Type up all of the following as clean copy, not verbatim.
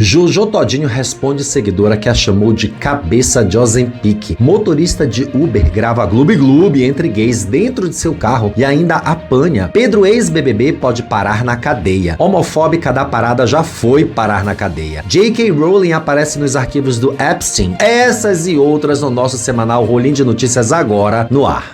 Jojo Todinho responde seguidora que a chamou de cabeça de Ozempic. Motorista de Uber grava gloob-gloob entre gays dentro de seu carro e ainda apanha. Pedro, ex-BBB, pode parar na cadeia. Homofóbica da parada já foi parar na cadeia. J.K. Rowling aparece nos arquivos do Epstein. Essas e outras no nosso semanal Rolim de Notícias agora no ar.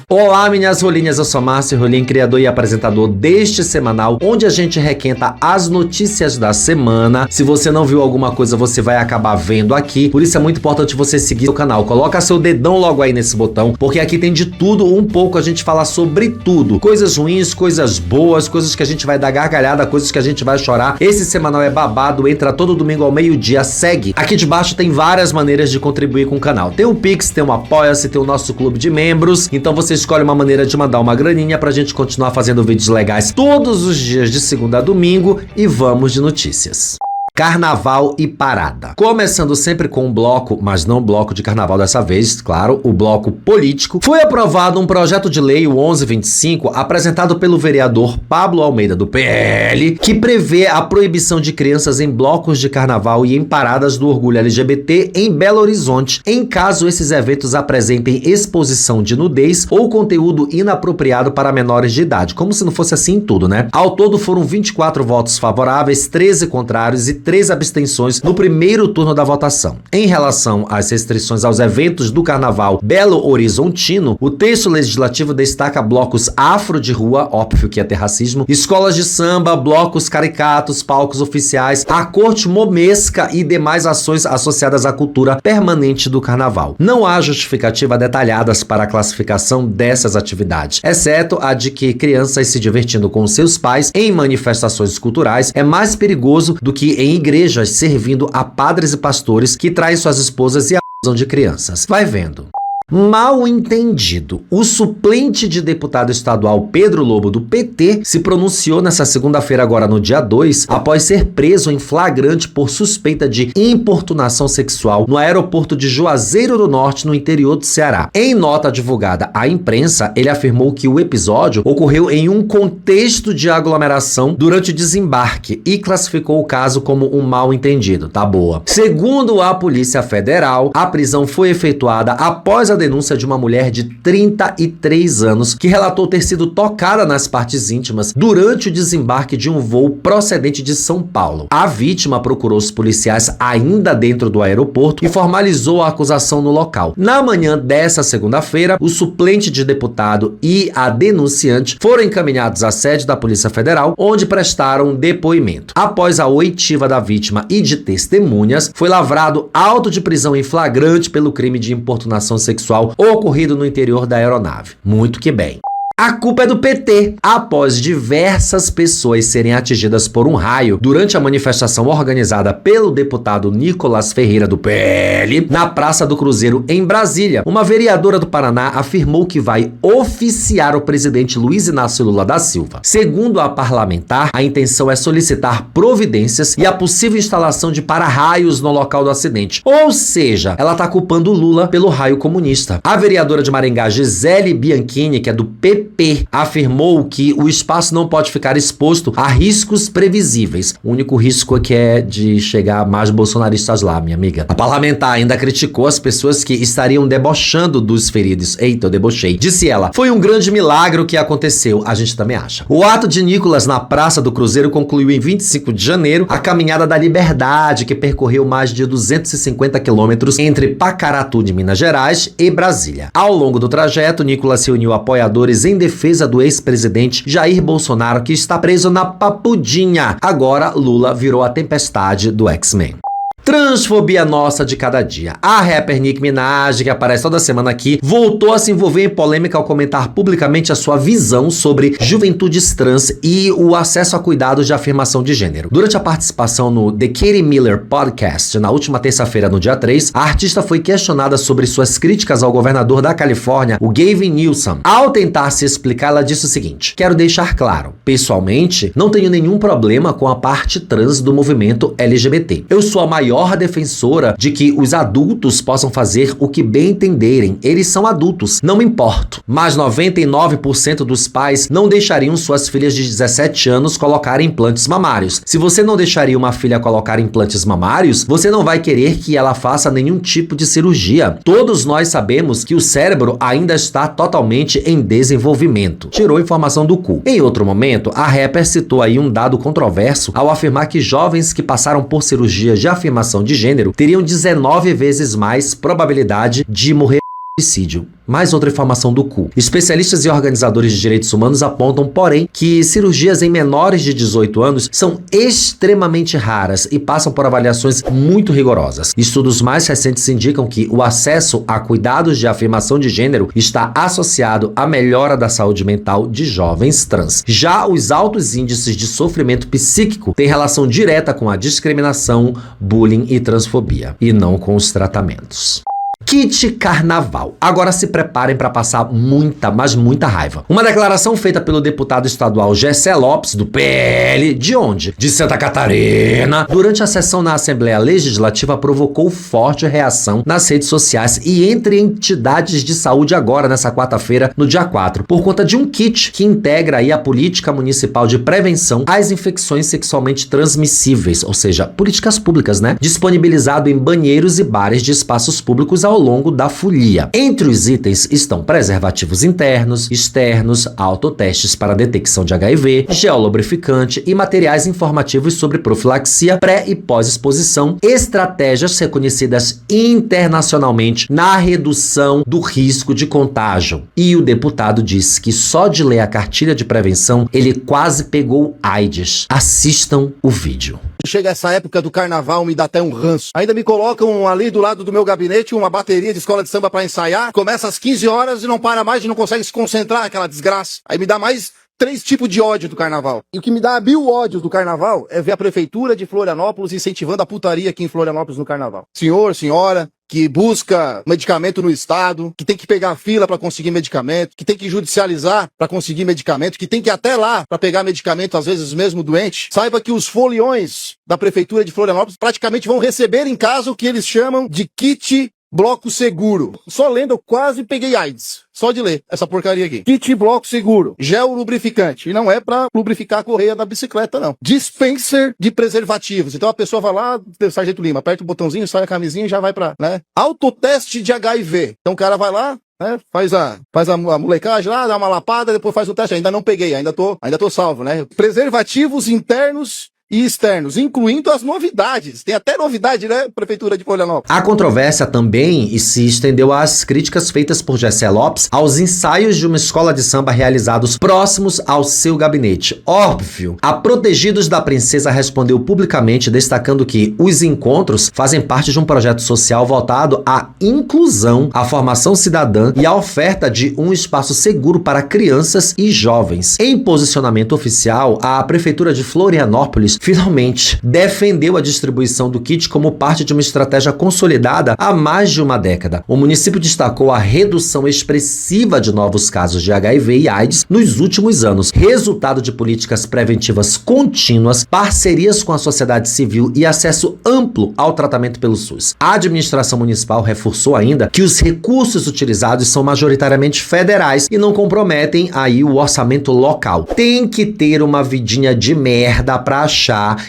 Olá, minhas rolinhas, eu sou Márcio Rolim, criador e apresentador deste semanal, onde a gente requenta as notícias da semana. Se você não viu alguma coisa, você vai acabar vendo aqui, por isso é muito importante você seguir o canal. Coloca seu dedão logo aí nesse botão, porque aqui tem de tudo um pouco, a gente fala sobre tudo. Coisas ruins, coisas boas, coisas que a gente vai dar gargalhada, coisas que a gente vai chorar. Esse semanal é babado, entra todo domingo ao meio-dia, segue. Aqui de baixo tem várias maneiras de contribuir com o canal. Tem o Pix, tem o Apoia-se, tem o nosso clube de membros, então você escolhe uma maneira de mandar uma graninha pra gente continuar fazendo vídeos legais todos os dias de segunda a domingo e vamos de notícias. Carnaval e parada. Começando sempre com um bloco, mas não bloco de carnaval dessa vez, claro, o bloco político. Foi aprovado um projeto de lei, o 1125, apresentado pelo vereador Pablo Almeida, do PL, que prevê a proibição de crianças em blocos de carnaval e em paradas do orgulho LGBT em Belo Horizonte, em caso esses eventos apresentem exposição de nudez ou conteúdo inapropriado para menores de idade. Como se não fosse assim em tudo, né? Ao todo foram 24 votos favoráveis, 13 contrários e 3 abstenções no primeiro turno da votação. Em relação às restrições aos eventos do carnaval Belo Horizontino, o texto legislativo destaca blocos afro de rua, óbvio que ia ter racismo, escolas de samba, blocos caricatos, palcos oficiais, a corte momesca e demais ações associadas à cultura permanente do carnaval. Não há justificativa detalhadas para a classificação dessas atividades, exceto a de que crianças se divertindo com seus pais em manifestações culturais é mais perigoso do que em igrejas servindo a padres e pastores que traem suas esposas e abusam de crianças. Vai vendo. Mal entendido. O suplente de deputado estadual Pedro Lobo, do PT, se pronunciou nessa segunda-feira, agora no dia 2, após ser preso em flagrante por suspeita de importunação sexual no aeroporto de Juazeiro do Norte, no interior do Ceará. Em nota divulgada à imprensa, ele afirmou que o episódio ocorreu em um contexto de aglomeração durante o desembarque e classificou o caso como um mal entendido. Tá boa. Segundo a Polícia Federal, a prisão foi efetuada após a denúncia de uma mulher de 33 anos que relatou ter sido tocada nas partes íntimas durante o desembarque de um voo procedente de São Paulo. A vítima procurou os policiais ainda dentro do aeroporto e formalizou a acusação no local. Na manhã dessa segunda-feira, o suplente de deputado e a denunciante foram encaminhados à sede da Polícia Federal, onde prestaram depoimento. Após a oitiva da vítima e de testemunhas, foi lavrado auto de prisão em flagrante pelo crime de importunação sexual ocorrido no interior da aeronave. Muito que bem. A culpa é do PT. Após diversas pessoas serem atingidas por um raio durante a manifestação organizada pelo deputado Nicolas Ferreira, do PL, na Praça do Cruzeiro, em Brasília, uma vereadora do Paraná afirmou que vai oficiar o presidente Luiz Inácio Lula da Silva. Segundo a parlamentar, a intenção é solicitar providências e a possível instalação de para-raios no local do acidente. Ou seja, ela está culpando o Lula pelo raio comunista. A vereadora de Maringá, Gisele Bianchini, que é do PP, afirmou que o espaço não pode ficar exposto a riscos previsíveis. O único risco aqui é de chegar mais bolsonaristas lá, minha amiga. A parlamentar ainda criticou as pessoas que estariam debochando dos feridos. Eita, eu debochei. Disse ela, foi um grande milagre o que aconteceu. A gente também acha. O ato de Nicolas na Praça do Cruzeiro concluiu em 25 de janeiro a Caminhada da Liberdade, que percorreu mais de 250 quilômetros entre Pacaratu, de Minas Gerais, e Brasília. Ao longo do trajeto, Nicolas se uniu a apoiadores em defesa do ex-presidente Jair Bolsonaro, que está preso na Papudinha. Agora, Lula virou a tempestade do X-Men. Transfobia nossa de cada dia. A rapper Nicki Minaj, que aparece toda semana aqui, voltou a se envolver em polêmica ao comentar publicamente a sua visão sobre juventudes trans e o acesso a cuidados de afirmação de gênero. Durante a participação no The Katie Miller Podcast, na última terça-feira, no dia 3, a artista foi questionada sobre suas críticas ao governador da Califórnia, o Gavin Newsom. Ao tentar se explicar, ela disse o seguinte: quero deixar claro, pessoalmente, não tenho nenhum problema com a parte trans do movimento LGBT. Eu sou a maior maior defensora de que os adultos possam fazer o que bem entenderem. Eles são adultos, não me importo. Mas 99% dos pais não deixariam suas filhas de 17 anos colocarem implantes mamários. Se você não deixaria uma filha colocar implantes mamários, você não vai querer que ela faça nenhum tipo de cirurgia. Todos nós sabemos que o cérebro ainda está totalmente em desenvolvimento. Tirou informação do cu. Em outro momento, a rapper citou aí um dado controverso ao afirmar que jovens que passaram por cirurgias de afirmação de gênero teriam 19 vezes mais probabilidade de morrer por suicídio. Mais outra informação do cu. Especialistas e organizadores de direitos humanos apontam, porém, que cirurgias em menores de 18 anos são extremamente raras e passam por avaliações muito rigorosas. Estudos mais recentes indicam que o acesso a cuidados de afirmação de gênero está associado à melhora da saúde mental de jovens trans. Já os altos índices de sofrimento psíquico têm relação direta com a discriminação, bullying e transfobia, e não com os tratamentos. Kit Carnaval. Agora se preparem para passar muita, mas muita raiva. Uma declaração feita pelo deputado estadual Gessé Lopes, do PL, de onde? De Santa Catarina. Durante a sessão na Assembleia Legislativa provocou forte reação nas redes sociais e entre entidades de saúde agora, nessa quarta-feira, no dia 4, por conta de um kit que integra aí a política municipal de prevenção às infecções sexualmente transmissíveis, ou seja, políticas públicas, né? Disponibilizado em banheiros e bares de espaços públicos ao longo da folia. Entre os itens estão preservativos internos, externos, autotestes para detecção de HIV, gel lubrificante e materiais informativos sobre profilaxia pré e pós-exposição, estratégias reconhecidas internacionalmente na redução do risco de contágio. E o deputado disse que só de ler a cartilha de prevenção ele quase pegou AIDS. Assistam o vídeo. Chega essa época do carnaval, me dá até um ranço. Ainda me colocam ali do lado do meu gabinete uma bateria de escola de samba pra ensaiar. Começa às 15 horas e não para mais e não consegue se concentrar, aquela desgraça. Aí me dá mais 3 tipos de ódio do carnaval. E o que me dá 1000 ódios do carnaval é ver a prefeitura de Florianópolis incentivando a putaria aqui em Florianópolis no carnaval. Senhor, senhora, que busca medicamento no estado, que tem que pegar fila para conseguir medicamento, que tem que judicializar para conseguir medicamento, que tem que ir até lá para pegar medicamento, às vezes mesmo doente. Saiba que os foliões da prefeitura de Florianópolis praticamente vão receber em casa o que eles chamam de kit bloco seguro. Só lendo eu quase peguei AIDS. Só de ler essa porcaria aqui. Kit bloco seguro. Gel lubrificante. E não é pra lubrificar a correia da bicicleta, não. Dispenser de preservativos. Então a pessoa vai lá, Sargento Lima, aperta o botãozinho, sai a camisinha e já vai pra, né? Autoteste de HIV. Então o cara vai lá, né? Faz a molecagem lá, dá uma lapada, depois faz o teste. Ainda não peguei, ainda tô salvo, né? Preservativos internos e externos, incluindo as novidades. Tem até novidade, né, Prefeitura de Florianópolis? A controvérsia também se estendeu às críticas feitas por Gessé Lopes aos ensaios de uma escola de samba realizados próximos ao seu gabinete. Óbvio, a Protegidos da Princesa respondeu publicamente, destacando que os encontros fazem parte de um projeto social voltado à inclusão, à formação cidadã e à oferta de um espaço seguro para crianças e jovens. Em posicionamento oficial, a Prefeitura de Florianópolis finalmente defendeu a distribuição do kit como parte de uma estratégia consolidada há mais de uma década. O município destacou a redução expressiva de novos casos de HIV e AIDS nos últimos anos, resultado de políticas preventivas contínuas, parcerias com a sociedade civil e acesso amplo ao tratamento pelo SUS. A administração municipal reforçou ainda que os recursos utilizados são majoritariamente federais e não comprometem aí o orçamento local. Tem que ter uma vidinha de merda pra achar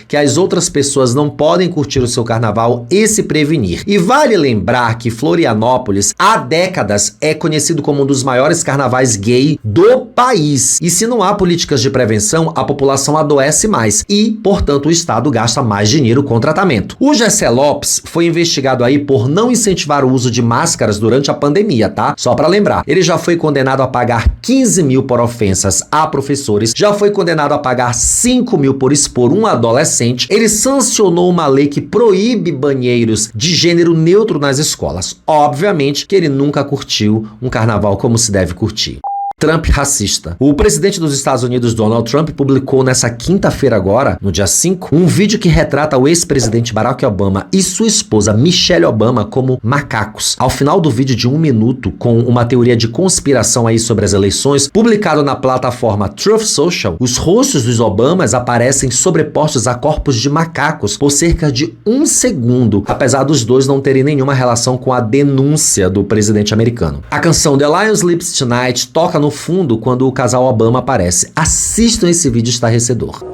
que as outras pessoas não podem curtir o seu carnaval e se prevenir. E vale lembrar que Florianópolis, há décadas, é conhecido como um dos maiores carnavais gay do país. E se não há políticas de prevenção, a população adoece mais e, portanto, o Estado gasta mais dinheiro com tratamento. O Gessé Lopes foi investigado aí por não incentivar o uso de máscaras durante a pandemia, tá? Só pra lembrar. Ele já foi condenado a pagar 15 mil por ofensas a professores, já foi condenado a pagar 5 mil por expor um adolescente. Ele sancionou uma lei que proíbe banheiros de gênero neutro nas escolas. Obviamente que ele nunca curtiu um carnaval como se deve curtir. Trump racista. O presidente dos Estados Unidos, Donald Trump, publicou nessa quinta-feira agora, no dia 5, um vídeo que retrata o ex-presidente Barack Obama e sua esposa Michelle Obama como macacos. Ao final do vídeo de 1 minuto, com uma teoria de conspiração aí sobre as eleições, publicado na plataforma Truth Social, os rostos dos Obamas aparecem sobrepostos a corpos de macacos por cerca de 1 segundo, apesar dos dois não terem nenhuma relação com a denúncia do presidente americano. A canção The Lion Sleeps Tonight toca no fundo quando o casal Obama aparece. Assistam esse vídeo estarrecedor.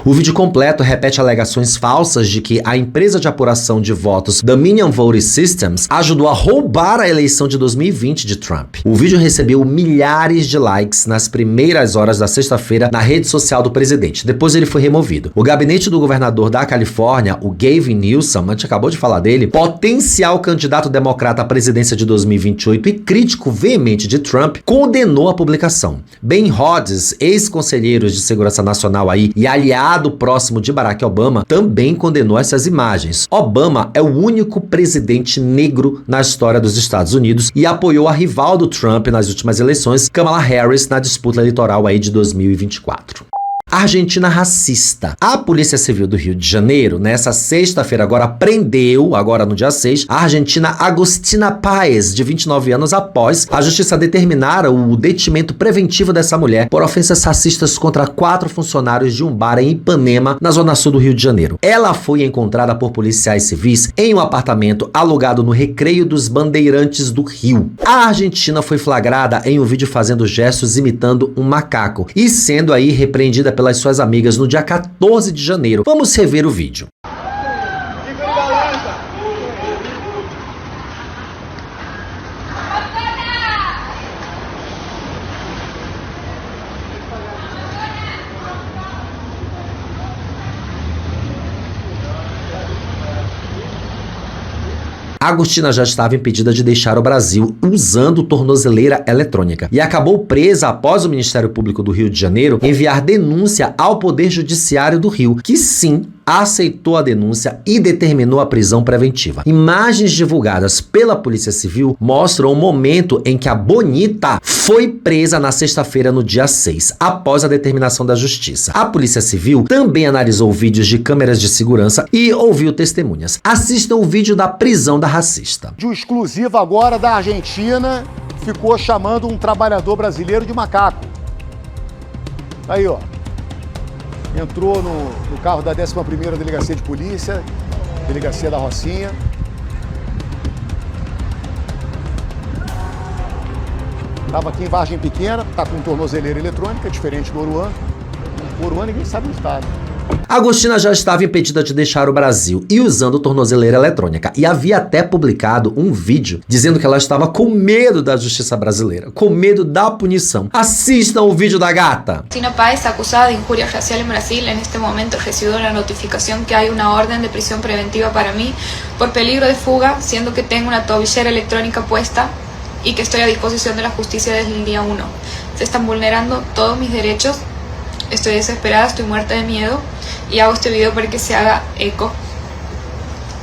O vídeo completo repete alegações falsas de que a empresa de apuração de votos Dominion Voting Systems ajudou a roubar a eleição de 2020 de Trump. O vídeo recebeu milhares de likes nas primeiras horas da sexta-feira na rede social do presidente. Depois ele foi removido. O gabinete do governador da Califórnia, o Gavin Newsom, a gente acabou de falar dele, potencial candidato democrata à presidência de 2028 e crítico veemente de Trump, condenou a publicação. Ben Hodges, ex-conselheiro de segurança nacional aí e aliado próximo de Barack Obama, também condenou essas imagens. Obama é o único presidente negro na história dos Estados Unidos e apoiou a rival do Trump nas últimas eleições, Kamala Harris, na disputa eleitoral aí de 2024. Argentina racista. A Polícia Civil do Rio de Janeiro, nessa sexta-feira agora, prendeu, agora no dia 6, a argentina Agostina Páez, de 29 anos, após a justiça determinar o detimento preventivo dessa mulher por ofensas racistas contra 4 funcionários de um bar em Ipanema, na zona sul do Rio de Janeiro. Ela foi encontrada por policiais civis em um apartamento alugado no Recreio dos Bandeirantes do Rio. A Argentina foi flagrada em um vídeo fazendo gestos imitando um macaco e sendo aí repreendida pelas suas amigas no dia 14 de janeiro. Vamos rever o vídeo. A Agostina já estava impedida de deixar o Brasil usando tornozeleira eletrônica e acabou presa após o Ministério Público do Rio de Janeiro enviar denúncia ao Poder Judiciário do Rio, que sim, aceitou a denúncia e determinou a prisão preventiva. Imagens divulgadas pela Polícia Civil mostram o momento em que a Bonita foi presa na sexta-feira, no dia 6, após a determinação da Justiça. A Polícia Civil também analisou vídeos de câmeras de segurança e ouviu testemunhas. Assistam o vídeo da prisão da racista. De exclusiva agora da Argentina, ficou chamando um trabalhador brasileiro de macaco. Aí, ó. Entrou no carro da 11ª Delegacia de Polícia, Delegacia da Rocinha. Estava aqui em Vargem Pequena, está com tornozeleira eletrônica, diferente do Oruan. O Oruan ninguém sabe onde está. A Agostina já estava impedida de deixar o Brasil e usando tornozeleira eletrônica, e havia até publicado um vídeo dizendo que ela estava com medo da justiça brasileira, com medo da punição. Assistam o vídeo da gata. Agostina Páez, acusada de injuria racial en Brasil, en este momento recibió una notificación que hay una orden de prisión preventiva para mí por peligro de fuga, siendo que tengo una tobillera electrónica puesta y que estoy a disposición de la justicia desde el día 1. Se están vulnerando todos mis derechos. Estoy desesperada, estoy muerta de miedo y hago este video para que se haga eco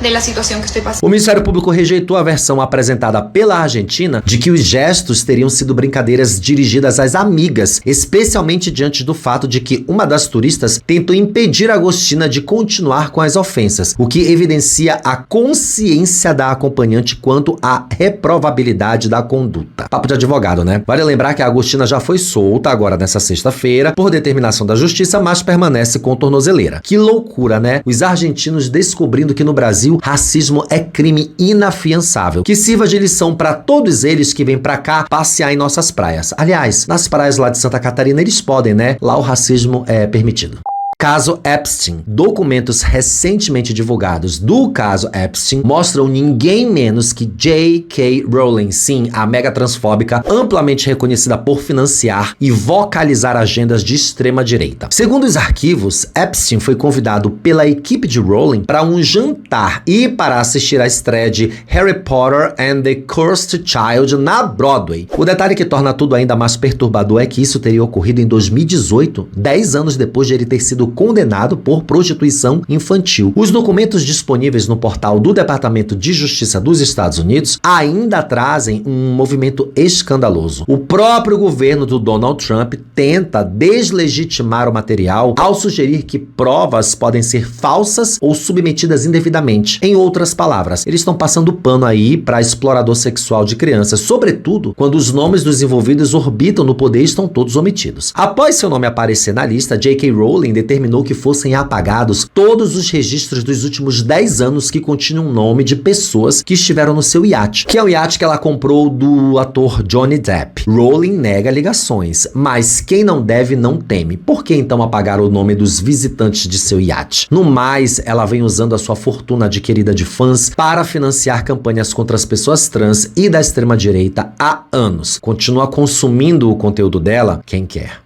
de la situação que estou passando. O Ministério Público rejeitou a versão apresentada pela Argentina de que os gestos teriam sido brincadeiras dirigidas às amigas, especialmente diante do fato de que uma das turistas tentou impedir a Agostina de continuar com as ofensas, o que evidencia a consciência da acompanhante quanto à reprovabilidade da conduta. Papo de advogado, né? Vale lembrar que a Agostina já foi solta agora nessa sexta-feira por determinação da justiça, mas permanece com tornozeleira. Que loucura, né? Os argentinos descobrindo que no Brasil racismo é crime inafiançável. Que sirva de lição para todos eles que vêm pra cá passear em nossas praias. Aliás, nas praias lá de Santa Catarina eles podem, né? Lá o racismo é permitido. Caso Epstein. Documentos recentemente divulgados do caso Epstein mostram ninguém menos que J.K. Rowling, sim, a mega transfóbica, amplamente reconhecida por financiar e vocalizar agendas de extrema direita. Segundo os arquivos, Epstein foi convidado pela equipe de Rowling para um jantar e para assistir à estreia de Harry Potter and the Cursed Child na Broadway. O detalhe que torna tudo ainda mais perturbador é que isso teria ocorrido em 2018, 10 anos depois de ele ter sido condenado por prostituição infantil. Os documentos disponíveis no portal do Departamento de Justiça dos Estados Unidos ainda trazem um movimento escandaloso. O próprio governo do Donald Trump tenta deslegitimar o material ao sugerir que provas podem ser falsas ou submetidas indevidamente. Em outras palavras, eles estão passando pano aí para explorador sexual de crianças, sobretudo quando os nomes dos envolvidos orbitam no poder e estão todos omitidos. Após seu nome aparecer na lista, J.K. Rowling determinou que fossem apagados todos os registros dos últimos 10 anos que continham o nome de pessoas que estiveram no seu iate, que é o iate que ela comprou do ator Johnny Depp. Rowling nega ligações, mas quem não deve não teme. Por que então apagar o nome dos visitantes de seu iate? No mais, ela vem usando a sua fortuna adquirida de fãs para financiar campanhas contra as pessoas trans e da extrema-direita há anos. Continua consumindo o conteúdo dela quem quer.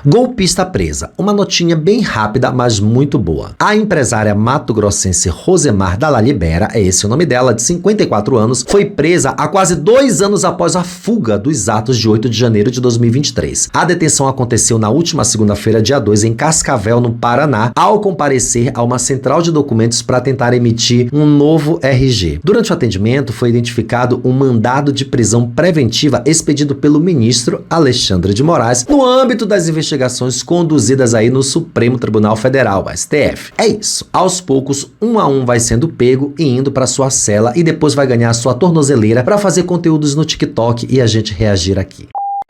Golpista presa. Uma notinha bem rápida, mas muito boa. A empresária mato-grossense Rosemar Dalla Libera, é esse o nome dela, de 54 anos, foi presa há quase 2 anos após a fuga dos atos de 8 de janeiro de 2023. A detenção aconteceu na última segunda-feira, dia 2, em Cascavel, no Paraná, ao comparecer a uma central de documentos para tentar emitir um novo RG. Durante o atendimento, foi identificado um mandado de prisão preventiva expedido pelo ministro Alexandre de Moraes no âmbito das investigações conduzidas aí no Supremo Tribunal Federal, STF. É isso. Aos poucos, um a um vai sendo pego e indo para sua cela e depois vai ganhar sua tornozeleira para fazer conteúdos no TikTok e a gente reagir aqui.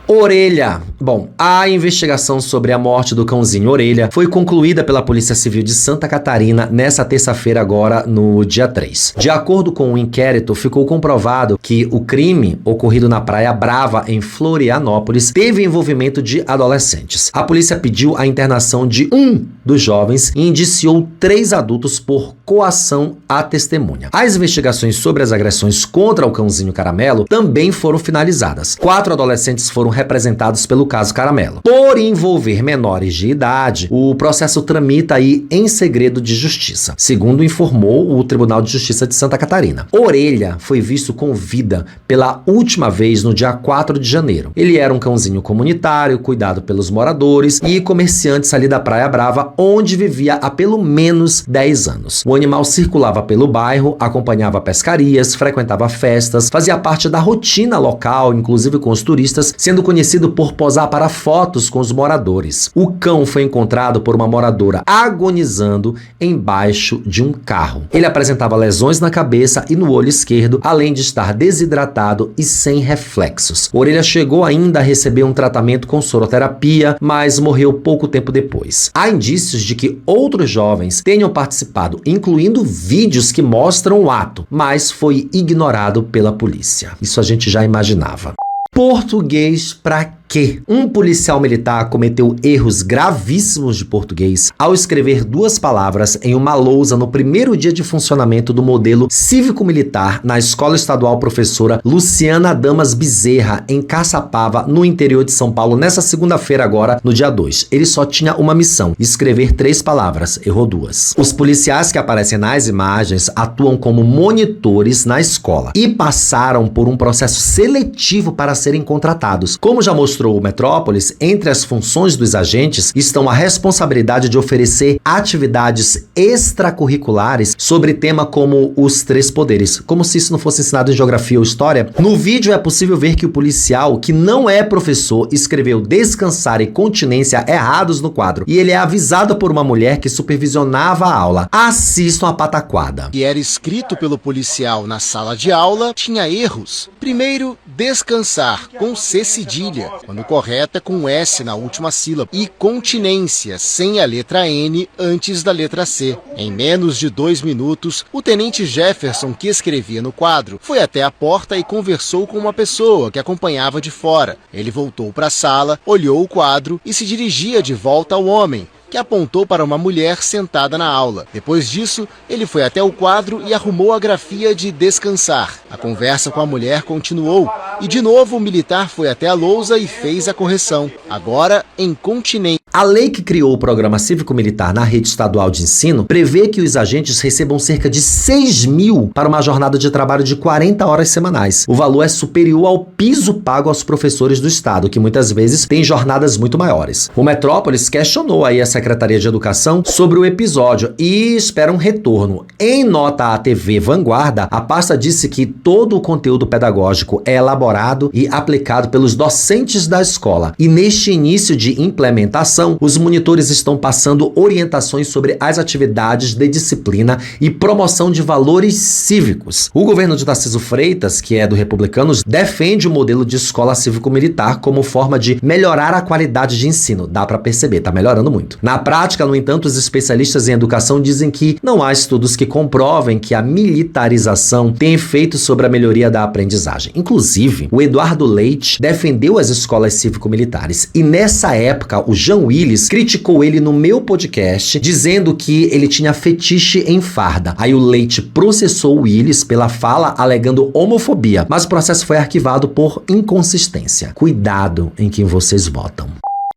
Orelha. Bom, a investigação sobre a morte do cãozinho Orelha foi concluída pela Polícia Civil de Santa Catarina nessa terça-feira agora, no dia 3. De acordo com o inquérito, ficou comprovado que o crime ocorrido na Praia Brava, em Florianópolis, teve envolvimento de adolescentes. A polícia pediu a internação de um dos jovens e indiciou 3 adultos por coação à testemunha. As investigações sobre as agressões contra o cãozinho Caramelo também foram finalizadas. 4 adolescentes foram representados pelo caso Caramelo. Por envolver menores de idade, o processo tramita aí em segredo de justiça, segundo informou o Tribunal de Justiça de Santa Catarina. Orelha foi visto com vida pela última vez no dia 4 de janeiro. Ele era um cãozinho comunitário, cuidado pelos moradores e comerciantes ali da Praia Brava, onde vivia há pelo menos 10 anos. O animal circulava pelo bairro, acompanhava pescarias, frequentava festas, fazia parte da rotina local, inclusive com os turistas, sendo conhecido por posar para fotos com os moradores. O cão foi encontrado por uma moradora agonizando embaixo de um carro. Ele apresentava lesões na cabeça e no olho esquerdo, além de estar desidratado e sem reflexos. Orelha chegou ainda a receber um tratamento com soroterapia, mas morreu pouco tempo depois. Há indícios de que outros jovens tenham participado, incluindo vídeos que mostram o ato, mas foi ignorado pela polícia. Isso a gente já imaginava. Português pra quê? Um policial militar cometeu erros gravíssimos de português ao escrever 2 palavras em uma lousa no primeiro dia de funcionamento do modelo cívico-militar na Escola Estadual Professora Luciana Damas Bezerra, em Caçapava, no interior de São Paulo, nessa segunda-feira agora, no dia 2. Ele só tinha uma missão, escrever 3 palavras, errou 2. Os policiais que aparecem nas imagens atuam como monitores na escola e passaram por um processo seletivo para serem contratados. Como já mostrou o Metrópolis, entre as funções dos agentes estão a responsabilidade de oferecer atividades extracurriculares sobre tema como os 3 poderes, como se isso não fosse ensinado em geografia ou história. No vídeo é possível ver que o policial, que não é professor, escreveu descansar e continência errados no quadro, e ele é avisado por uma mulher que supervisionava a aula. Assistam a pataquada. Que era escrito pelo policial na sala de aula tinha erros. Primeiro, descansar, com C cedilha, quando correta com S na última sílaba, e continência, sem a letra N antes da letra C. Em menos de 2 minutos, o tenente Jefferson, que escrevia no quadro, foi até a porta e conversou com uma pessoa que acompanhava de fora. Ele voltou para a sala, olhou o quadro e se dirigia de volta ao homem, que apontou para uma mulher sentada na aula. Depois disso, ele foi até o quadro e arrumou a grafia de descansar. A conversa com a mulher continuou e, de novo, o militar foi até a lousa e fez a correção. Agora, em continência. A lei que criou o programa cívico-militar na rede estadual de ensino prevê que os agentes recebam cerca de 6 mil para uma jornada de trabalho de 40 horas semanais. O valor é superior ao piso pago aos professores do estado, que muitas vezes têm jornadas muito maiores. O Metrópolis questionou aí a Secretaria de Educação sobre o episódio e espera um retorno. Em nota à TV Vanguarda, a pasta disse que todo o conteúdo pedagógico é elaborado e aplicado pelos docentes da escola. E neste início de implementação, os monitores estão passando orientações sobre as atividades de disciplina e promoção de valores cívicos. O governo de Tarcísio Freitas, que é do Republicanos, defende o modelo de escola cívico-militar como forma de melhorar a qualidade de ensino. Dá para perceber, tá melhorando muito. Na prática, no entanto, os especialistas em educação dizem que não há estudos que comprovem que a militarização tem efeito sobre a melhoria da aprendizagem. Inclusive, o Eduardo Leite defendeu as escolas cívico-militares e nessa época o Jean Willis criticou ele no meu podcast, dizendo que ele tinha fetiche em farda. Aí o Leite processou o Willis pela fala alegando homofobia, mas o processo foi arquivado por inconsistência. Cuidado em quem vocês votam.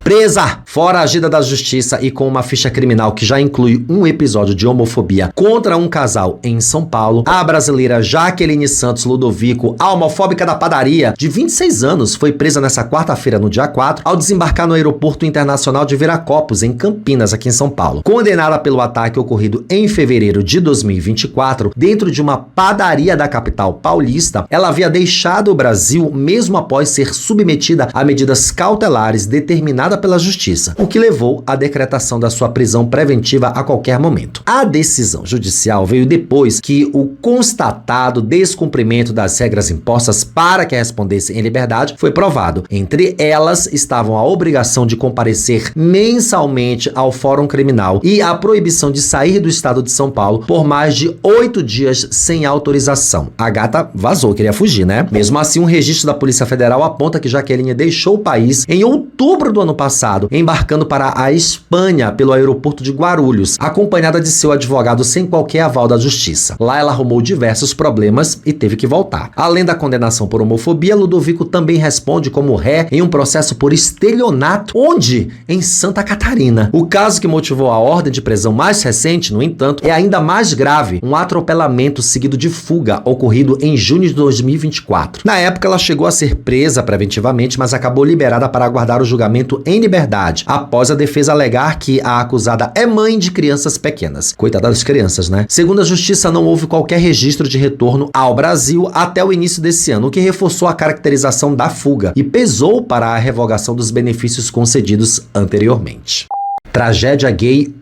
Presa, foragida da justiça e com uma ficha criminal que já inclui um episódio de homofobia contra um casal em São Paulo, a brasileira Jaqueline Santos Ludovico, a homofóbica da padaria, de 26 anos, foi presa nessa quarta-feira, no dia 4, ao desembarcar no Aeroporto Internacional de Viracopos, em Campinas, aqui em São Paulo. Condenada pelo ataque ocorrido em fevereiro de 2024, dentro de uma padaria da capital paulista, ela havia deixado o Brasil mesmo após ser submetida a medidas cautelares determinadas pela justiça, o que levou à decretação da sua prisão preventiva a qualquer momento. A decisão judicial veio depois que o constatado descumprimento das regras impostas para que respondesse em liberdade foi provado. Entre elas estavam a obrigação de comparecer mensalmente ao Fórum Criminal e a proibição de sair do estado de São Paulo por mais de 8 dias sem autorização. A gata vazou, queria fugir, né? Mesmo assim, um registro da Polícia Federal aponta que Jaqueline deixou o país em outubro do ano passado, embarcando para a Espanha pelo aeroporto de Guarulhos, acompanhada de seu advogado sem qualquer aval da justiça. Lá ela arrumou diversos problemas e teve que voltar. Além da condenação por homofobia, Ludovico também responde como ré em um processo por estelionato, onde? Em Santa Catarina. O caso que motivou a ordem de prisão mais recente, no entanto, é ainda mais grave, um atropelamento seguido de fuga ocorrido em junho de 2024. Na época, ela chegou a ser presa preventivamente, mas acabou liberada para aguardar o julgamento em liberdade, após a defesa alegar que a acusada é mãe de crianças pequenas. Coitada das crianças, né? Segundo a justiça, não houve qualquer registro de retorno ao Brasil até o início desse ano, o que reforçou a caracterização da fuga e pesou para a revogação dos benefícios concedidos anteriormente. Tragédia gay.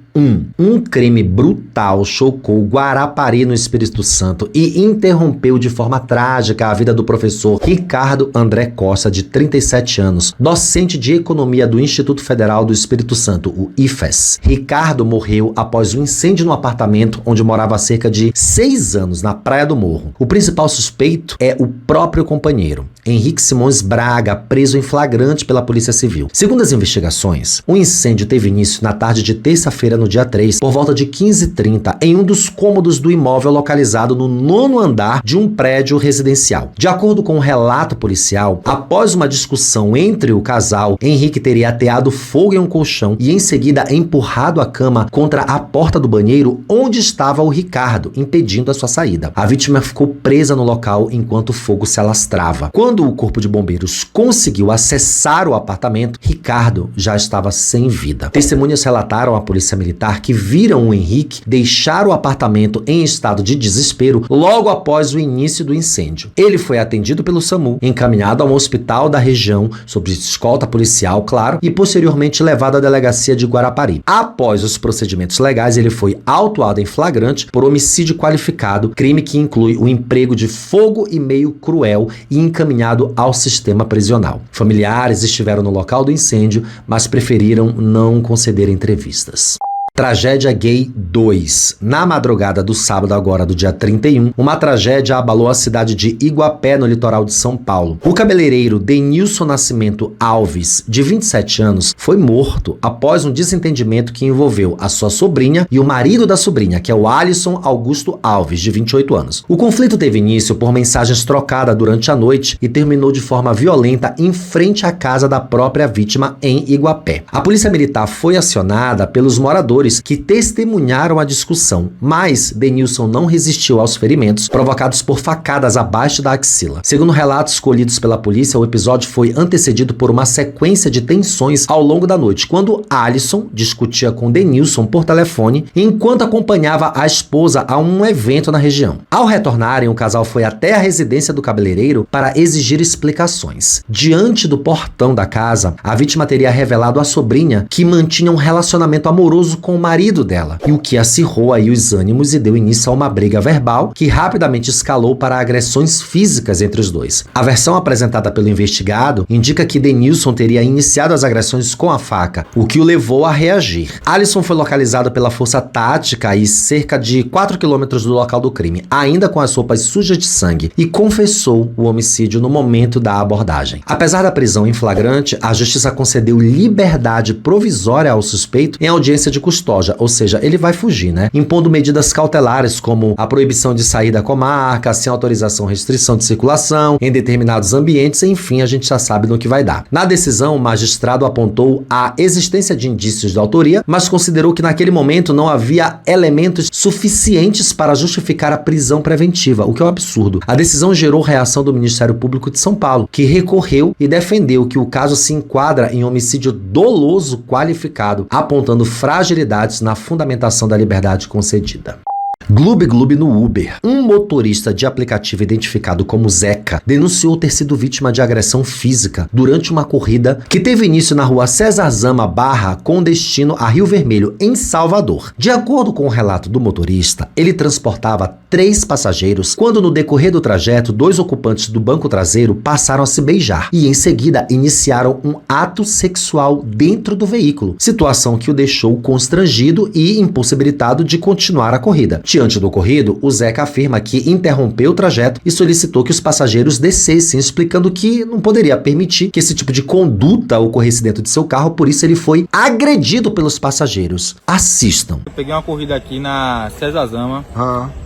Um crime brutal chocou Guarapari, no Espírito Santo, e interrompeu de forma trágica a vida do professor Ricardo André Costa, de 37 anos, docente de economia do Instituto Federal do Espírito Santo, o IFES. Ricardo morreu após um incêndio no apartamento onde morava há cerca de 6 anos, na Praia do Morro. O principal suspeito é o próprio companheiro, Henrique Simões Braga, preso em flagrante pela Polícia Civil. Segundo as investigações, o incêndio teve início na tarde de terça-feira, no dia 3, por volta de 15h30, em um dos cômodos do imóvel localizado no 9º andar de um prédio residencial. De acordo com o relato policial, após uma discussão entre o casal, Henrique teria ateado fogo em um colchão e em seguida empurrado a cama contra a porta do banheiro onde estava o Ricardo, impedindo a sua saída. A vítima ficou presa no local enquanto o fogo se alastrava. Quando o corpo de bombeiros conseguiu acessar o apartamento, Ricardo já estava sem vida. Testemunhas relataram à polícia militar que viram o Henrique deixar o apartamento em estado de desespero logo após o início do incêndio. Ele foi atendido pelo SAMU, encaminhado a um hospital da região, sob escolta policial, claro, e posteriormente levado à delegacia de Guarapari. Após os procedimentos legais, ele foi autuado em flagrante por homicídio qualificado, crime que inclui o emprego de fogo e meio cruel, e encaminhado ao sistema prisional. Familiares estiveram no local do incêndio, mas preferiram não conceder entrevistas. Tragédia Gay 2. Na madrugada do sábado agora, do dia 31, uma tragédia abalou a cidade de Iguapé, no litoral de São Paulo. O cabeleireiro Denilson Nascimento Alves, de 27 anos, foi morto após um desentendimento que envolveu a sua sobrinha e o marido da sobrinha, que é o Alisson Augusto Alves, de 28 anos. O conflito teve início por mensagens trocadas durante a noite e terminou de forma violenta em frente à casa da própria vítima em Iguapé. A polícia militar foi acionada pelos moradores que testemunharam a discussão, mas Denilson não resistiu aos ferimentos provocados por facadas abaixo da axila. Segundo relatos colhidos pela polícia, o episódio foi antecedido por uma sequência de tensões ao longo da noite, quando Alisson discutia com Denilson por telefone enquanto acompanhava a esposa a um evento na região. Ao retornarem, o casal foi até a residência do cabeleireiro para exigir explicações. Diante do portão da casa, a vítima teria revelado à sobrinha que mantinha um relacionamento amoroso com o marido dela, e o que acirrou aí os ânimos e deu início a uma briga verbal que rapidamente escalou para agressões físicas entre os dois. A versão apresentada pelo investigado indica que Denilson teria iniciado as agressões com a faca, o que o levou a reagir. Alisson foi localizado pela força tática e cerca de 4 quilômetros do local do crime, ainda com as roupas sujas de sangue, e confessou o homicídio no momento da abordagem. Apesar da prisão em flagrante, a justiça concedeu liberdade provisória ao suspeito em audiência de custódia, ou seja, ele vai fugir, né? Impondo medidas cautelares como a proibição de sair da comarca, sem autorização ou restrição de circulação, em determinados ambientes, enfim, a gente já sabe no que vai dar. Na decisão, o magistrado apontou a existência de indícios de autoria, mas considerou que naquele momento não havia elementos suficientes para justificar a prisão preventiva, o que é um absurdo. A decisão gerou reação do Ministério Público de São Paulo, que recorreu e defendeu que o caso se enquadra em homicídio doloso qualificado, apontando fragilidades na fundamentação da liberdade concedida. Gloob no Uber. Um motorista de aplicativo identificado como Zeca denunciou ter sido vítima de agressão física durante uma corrida que teve início na rua César Zama Barra com destino a Rio Vermelho, em Salvador. De acordo com o relato do motorista, ele transportava 3 passageiros quando, no decorrer do trajeto, 2 ocupantes do banco traseiro passaram a se beijar e, em seguida, iniciaram um ato sexual dentro do veículo, situação que o deixou constrangido e impossibilitado de continuar a corrida. Diante do ocorrido, o Zeca afirma que interrompeu o trajeto e solicitou que os passageiros descessem, explicando que não poderia permitir que esse tipo de conduta ocorresse dentro de seu carro, por isso ele foi agredido pelos passageiros. Assistam. Eu peguei uma corrida aqui na César Zama,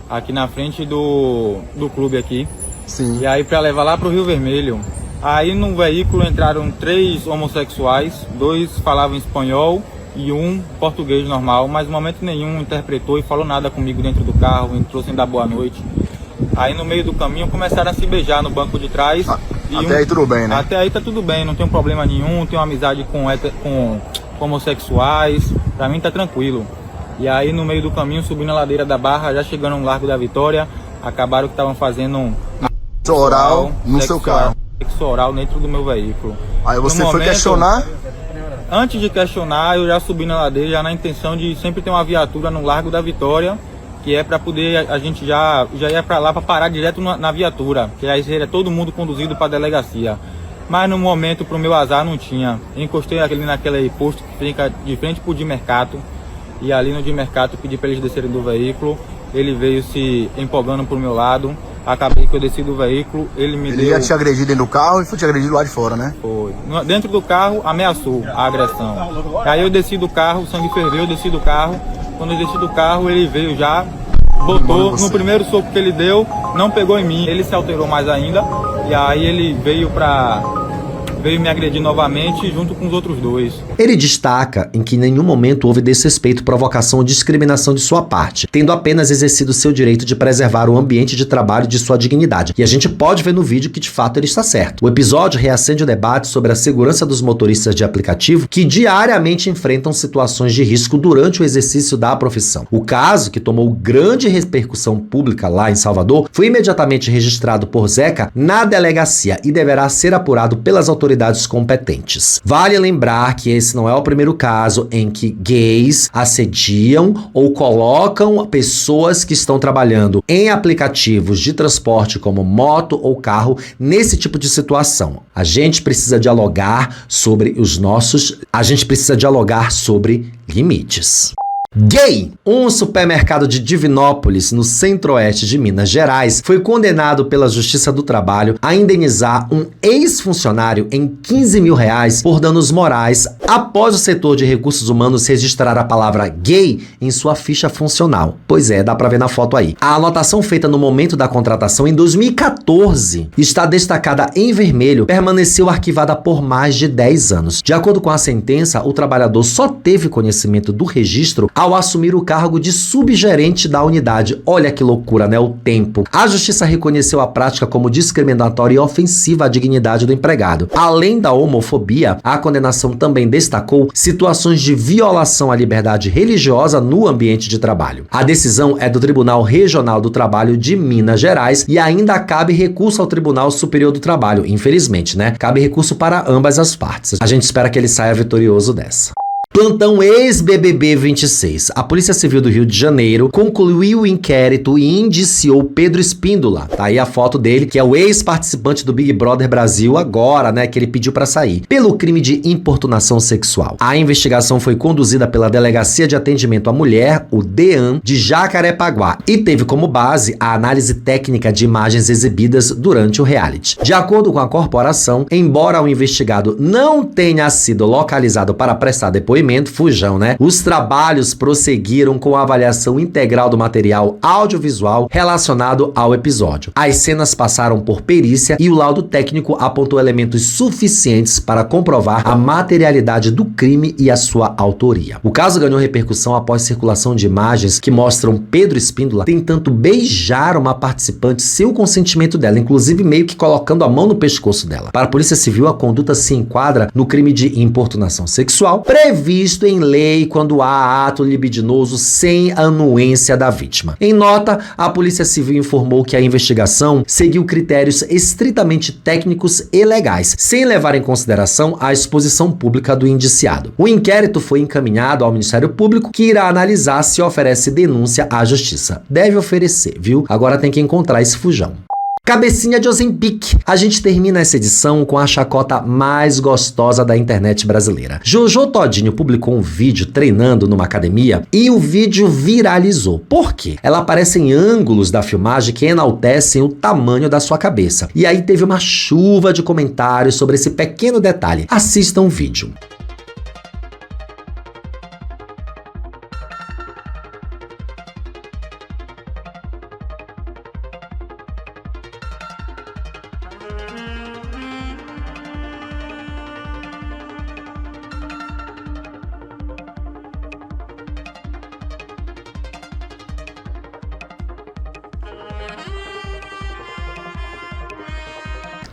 aqui na frente do clube aqui. Sim. E aí para levar lá pro Rio Vermelho. Aí no veículo entraram 3 homossexuais, 2 falavam espanhol e 1 português normal, mas no momento nenhum interpretou e falou nada comigo dentro do carro, entrou sem dar boa noite. Aí no meio do caminho começaram a se beijar no banco de trás. Até aí tudo bem, né? Até aí tá tudo bem, não tem problema nenhum, tenho amizade com homossexuais, pra mim tá tranquilo. E aí no meio do caminho, subindo a ladeira da Barra, já chegando no Largo da Vitória, acabaram que estavam fazendo um sexo oral no seu carro. Sexo oral dentro do meu veículo. Aí você foi questionar? Antes de questionar, eu já subi na ladeira, já na intenção de sempre ter uma viatura no Largo da Vitória, que é para poder, a gente já ia para lá para parar direto na viatura, que aí seria todo mundo conduzido para a delegacia. Mas no momento, pro meu azar, não tinha. Encostei naquele posto que fica de frente pro de mercado, e ali no de mercado pedi para eles descerem do veículo, ele veio se empolgando pro meu lado. Acabei que eu desci do veículo, ele ia te agredir dentro do carro e foi te agredir lá de fora, né? Foi. Dentro do carro, ameaçou a agressão. Aí eu desci do carro, o sangue ferveu, eu desci do carro. Quando eu desci do carro, ele veio já, botou no primeiro soco que ele deu, não pegou em mim. Ele se alterou mais ainda, e aí ele veio me agredir novamente junto com os outros 2. Ele destaca em que em nenhum momento houve desrespeito, provocação ou discriminação de sua parte, tendo apenas exercido seu direito de preservar o ambiente de trabalho de sua dignidade. E a gente pode ver no vídeo que de fato ele está certo. O episódio reacende o debate sobre a segurança dos motoristas de aplicativo que diariamente enfrentam situações de risco durante o exercício da profissão. O caso, que tomou grande repercussão pública lá em Salvador, foi imediatamente registrado por Zeca na delegacia e deverá ser apurado pelas autoridades competentes. Vale lembrar que esse não é o primeiro caso em que gays assediam ou colocam pessoas que estão trabalhando em aplicativos de transporte como moto ou carro nesse tipo de situação. A gente precisa dialogar sobre limites. Gay! Um supermercado de Divinópolis, no centro-oeste de Minas Gerais, foi condenado pela Justiça do Trabalho a indenizar um ex-funcionário em R$15 mil por danos morais após o setor de recursos humanos registrar a palavra gay em sua ficha funcional. Pois é, dá pra ver na foto aí. A anotação feita no momento da contratação em 2014 está destacada em vermelho, permaneceu arquivada por mais de 10 anos. De acordo com a sentença, o trabalhador só teve conhecimento do registro ao assumir o cargo de subgerente da unidade. Olha que loucura, né? O tempo. A justiça reconheceu a prática como discriminatória e ofensiva à dignidade do empregado. Além da homofobia, a condenação também destacou situações de violação à liberdade religiosa no ambiente de trabalho. A decisão é do Tribunal Regional do Trabalho de Minas Gerais e ainda cabe recurso ao Tribunal Superior do Trabalho. Infelizmente, né? Cabe recurso para ambas as partes. A gente espera que ele saia vitorioso dessa. Plantão ex-BBB 26. A Polícia Civil do Rio de Janeiro concluiu o inquérito e indiciou Pedro Espíndola. Tá aí a foto dele, que é o ex-participante do Big Brother Brasil agora, né, que ele pediu pra sair, pelo crime de importunação sexual. A investigação foi conduzida pela Delegacia de Atendimento à Mulher, o DEAM, de Jacarepaguá, e teve como base a análise técnica de imagens exibidas durante o reality. De acordo com a corporação, embora o investigado não tenha sido localizado para prestar depoimento, fujão, né? Os trabalhos prosseguiram com a avaliação integral do material audiovisual relacionado ao episódio. As cenas passaram por perícia e o laudo técnico apontou elementos suficientes para comprovar a materialidade do crime e a sua autoria. O caso ganhou repercussão após circulação de imagens que mostram Pedro Espíndola tentando beijar uma participante sem o consentimento dela, inclusive meio que colocando a mão no pescoço dela. Para a Polícia Civil, a conduta se enquadra no crime de importunação sexual, previsto em lei quando há ato libidinoso sem anuência da vítima. Em nota, a Polícia Civil informou que a investigação seguiu critérios estritamente técnicos e legais, sem levar em consideração a exposição pública do indiciado. O inquérito foi encaminhado ao Ministério Público, que irá analisar se oferece denúncia à Justiça. Deve oferecer, viu? Agora tem que encontrar esse fujão. Cabecinha de Ozempic. A gente termina essa edição com a chacota mais gostosa da internet brasileira. Jojo Todinho publicou um vídeo treinando numa academia e o vídeo viralizou. Por quê? Ela aparece em ângulos da filmagem que enaltecem o tamanho da sua cabeça. E aí teve uma chuva de comentários sobre esse pequeno detalhe. Assistam o vídeo.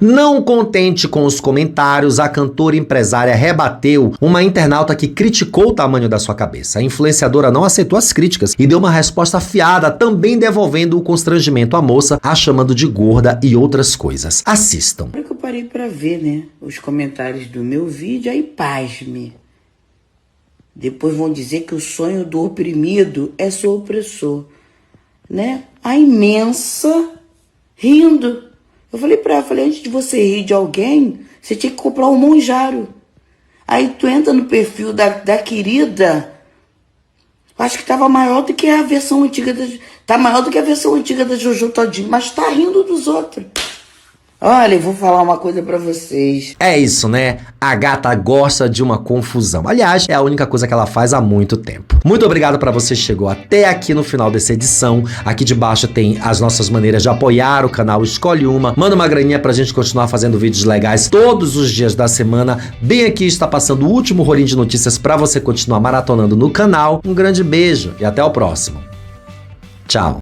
Não contente com os comentários, a cantora e empresária rebateu uma internauta que criticou o tamanho da sua cabeça. A influenciadora não aceitou as críticas e deu uma resposta afiada, também devolvendo o constrangimento à moça, a chamando de gorda e outras coisas. Assistam. Agora que eu parei pra ver, né, os comentários do meu vídeo, aí pasme. Depois vão dizer que o sonho do oprimido é seu opressor, né? A imensa rindo. Eu falei pra ela, antes de você rir de alguém, você tinha que comprar um monjaro. Aí tu entra no perfil da querida, acho que tava maior do que a versão antiga tá maior do que a versão antiga da Jojo Todinho, mas tá rindo dos outros. Olha, eu vou falar uma coisa pra vocês. É isso, né? A gata gosta de uma confusão. Aliás, é a única coisa que ela faz há muito tempo. Muito obrigado pra você que chegou até aqui no final dessa edição. Aqui de baixo tem as nossas maneiras de apoiar o canal. Escolhe uma. Manda uma graninha pra gente continuar fazendo vídeos legais todos os dias da semana. Bem aqui está passando o último rolinho de notícias pra você continuar maratonando no canal. Um grande beijo e até o próximo. Tchau.